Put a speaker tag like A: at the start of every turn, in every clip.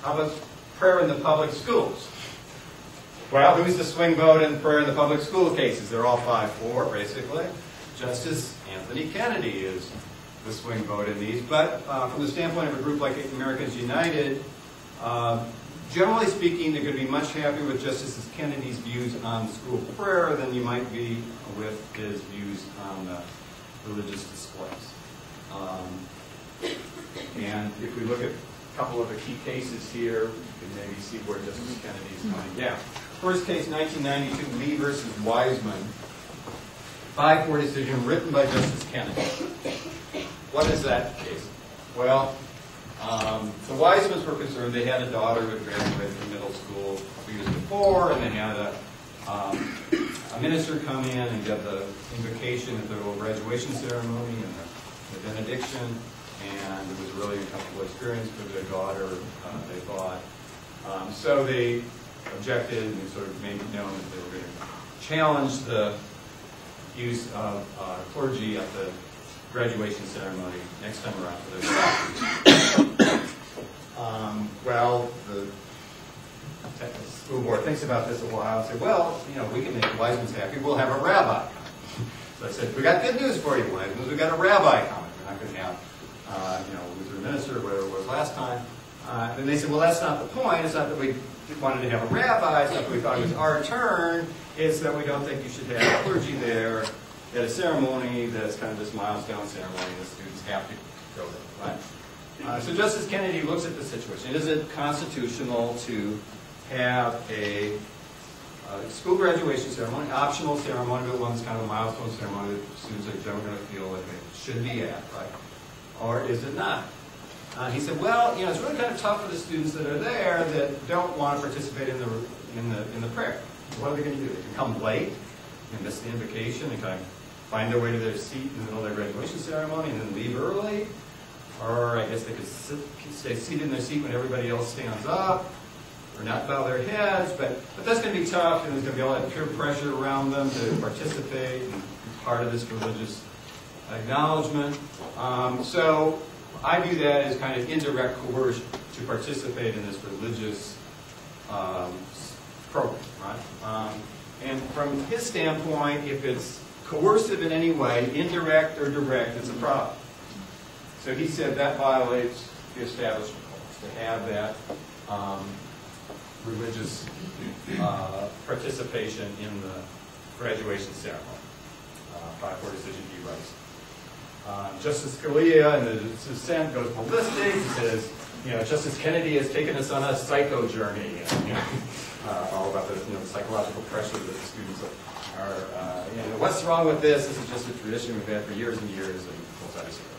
A: How about prayer in the public schools? Well, who's the swing vote in prayer in the public school cases? They're all 5-4, basically. Justice Anthony Kennedy is the swing vote in these. But from the standpoint of a group like Americans United, generally speaking, they're going to be much happier with Justice Kennedy's views on school prayer than you might be with his views on religious displays. And if we look at a couple of the key cases here, you can maybe see where Justice Kennedy is coming down. First case, 1992, Lee versus Wiseman. 5-4 decision written by Justice Kennedy. What is that case? Well, the Wisemans were concerned. They had a daughter who had graduated from middle school a few years before, and they had a minister come in and give the invocation at their little graduation ceremony and the benediction, and it was really a comfortable experience for their daughter, they thought. So they objected and sort of made it known that they were going to challenge the use of clergy at the graduation ceremony next time around for their daughter. Well, the school board thinks about this a while and say, well, you know, we can make the Wisemans happy. We'll have a rabbi come. So I said, we got good news for you, Wisemans. We got a rabbi coming. We're not going to have, you know, Lutheran minister or whatever it was last time. And they said, well, that's not the point. It's not that we wanted to have a rabbi. It's not that we thought it was our turn. It's that we don't think you should have clergy there at a ceremony that's kind of this milestone ceremony. The students have to go there, right? So Justice Kennedy looks at the situation. Is it constitutional to have a school graduation ceremony, optional ceremony, but one's kind of a milestone ceremony that students are generally feel like they should be at, right? Or is it not? He said, well, you know, it's really kind of tough for the students that are there that don't want to participate in the prayer. What are they going to do? They can come late and miss the invocation and kind of find their way to their seat in the middle of their graduation ceremony and then leave early. Or I guess they could stay seated in their seat when everybody else stands up, or not bow their heads. But that's going to be tough, and there's going to be a lot of peer pressure around them to participate and be part of this religious acknowledgement. So I view that as kind of indirect coercion to participate in this religious program, right? And from his standpoint, if it's coercive in any way, indirect or direct, it's a problem. So he said that violates the establishment clause, to have that religious participation in the graduation ceremony. 5-4 decision he writes. Justice Scalia in the dissent goes ballistic. He says, you know, Justice Kennedy has taken us on a psycho journey. And, you know, all about the, you know, the psychological pressure that the students are. You know, what's wrong with this? This is just a tradition we've had for years and years. And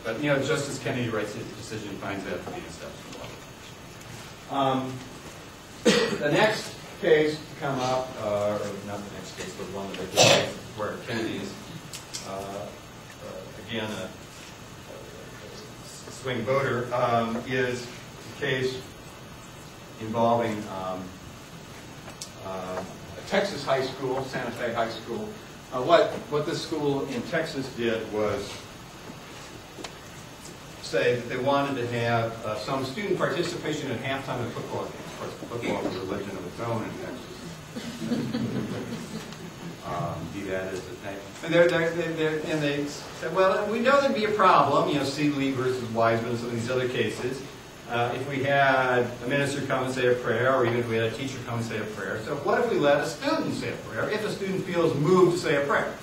A: but, you know, Justice Kennedy writes his decision, finds that to be exceptional. The next case to come up, or not the next case, but one that I did, where Kennedy is, again, a swing voter, is a case involving a Texas high school, Santa Fe High School. What this school in Texas did was say that they wanted to have some student participation at halftime of football games. Of course, football is a religion of its own in Texas. Be that as it may. And they said, well, we know there'd be a problem, you know, C. Lee versus Wiseman and some of these other cases, if we had a minister come and say a prayer, or even if we had a teacher come and say a prayer. So what if we let a student say a prayer, if a student feels moved to say a prayer?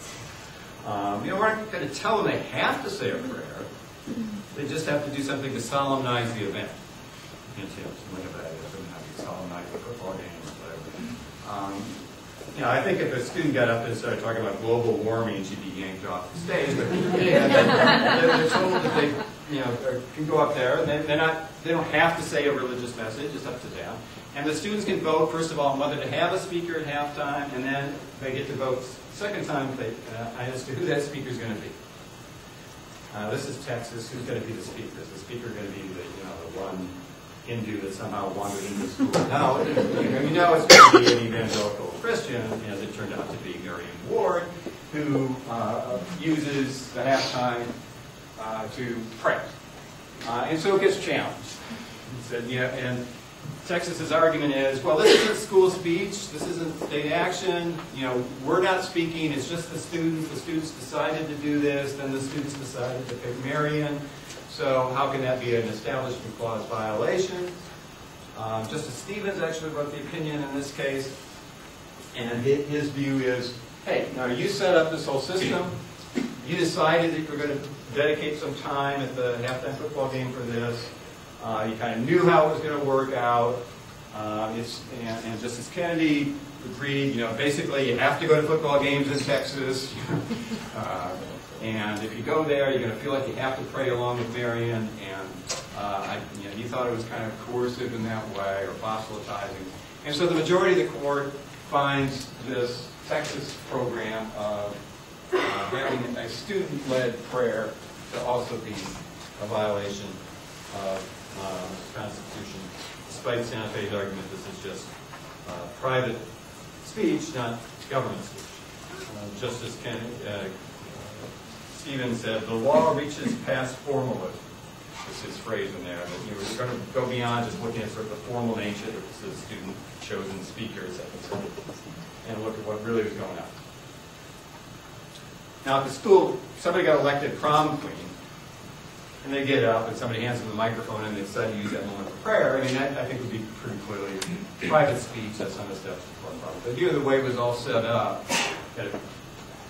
A: You know, we're not going to tell them they have to say a prayer. They just have to do something to solemnize the event. You know, look at that. It doesn't have to solemnize the football game or whatever. You know, I think if a student got up and started talking about global warming, she'd be yanked off the stage. But yeah, they're told that they, you know, can go up there, and they don't have to say a religious message. It's up to them. And the students can vote, first of all, on whether to have a speaker at halftime, and then they get to vote second time as to who that speaker is going to be. This is Texas. Who's going to be the speaker? Is the speaker going to be the, you know, the one Hindu that somehow wandered into school? No, you know it's going to be an evangelical Christian, as it turned out to be Marion Ward, who uses the halftime to pray. And so it gets challenged. He said, yeah, and Texas's argument is, well, this isn't school speech, this isn't state action, you know, we're not speaking, it's just the students decided to do this, then the students decided to pick Marion, so how can that be an Establishment Clause violation? Justice Stevens actually wrote the opinion in this case, and his view is, hey, now you set up this whole system, you decided that you were going to dedicate some time at the halftime football game for this, you kind of knew how it was going to work out, and Justice Kennedy agreed, you know, basically you have to go to football games in Texas, and if you go there, you're going to feel like you have to pray along with Marion, and you know, he thought it was kind of coercive in that way, or proselytizing. And so the majority of the court finds this Texas program of having a student-led prayer to also be a violation of the Constitution, despite Santa Fe's argument this is just private speech, not government speech. Justice Stevens said, the law reaches past formalism. Is his phrase in there, that you were going to go beyond just looking at sort of the formal nature of the student-chosen speakers, and look at what really was going on. Now, at the school, somebody got elected prom queen, and they get up and somebody hands them the microphone and they decide to use that moment for prayer. I mean, that I think would be pretty clearly private speech. That's not a step before problem. But due to the way it was all set up, that it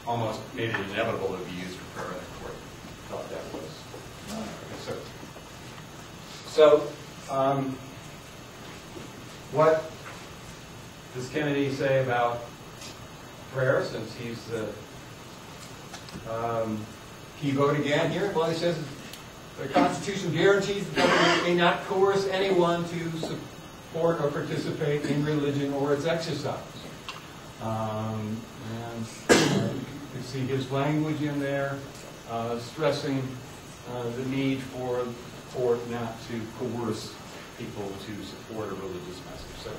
A: almost made it inevitable to be used for prayer, and the court thought that was absurd. So, what does Kennedy say about prayer, since he's the key vote again here? Well, he says the Constitution guarantees the government may not coerce anyone to support or participate in religion or its exercise. And you can see his language in there, stressing the need for the court not to coerce people to support a religious message. So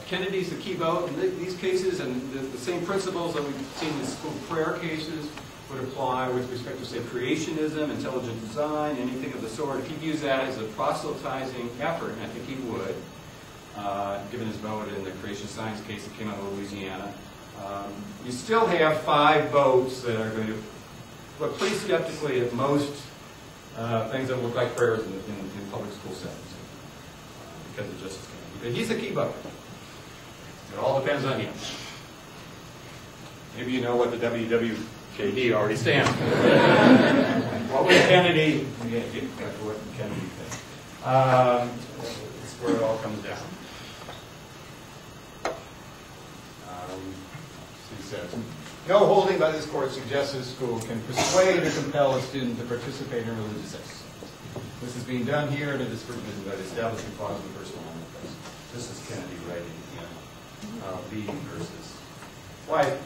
A: Kennedy's the key vote in these cases, and the same principles that we've seen in the school prayer cases would apply with respect to, say, creationism, intelligent design, anything of the sort. If he views that as a proselytizing effort, and I think he would, given his vote in the creation science case that came out of Louisiana, you still have 5 votes that are going to look pretty skeptically at most things that look like prayers in public school settings, because of Justice Kennedy. But he's the key vote. It all depends on him. Maybe you know what the WWJD already stands for. What was Kennedy? Yeah, what did Kennedy think? That's where it all comes down. He says, no holding by this court suggests that a school can persuade or compel a student to participate in religious exercise. This is being done here, and it is forbidden by the Establishment Clause of the First Amendment. This is Kennedy writing in B versus White.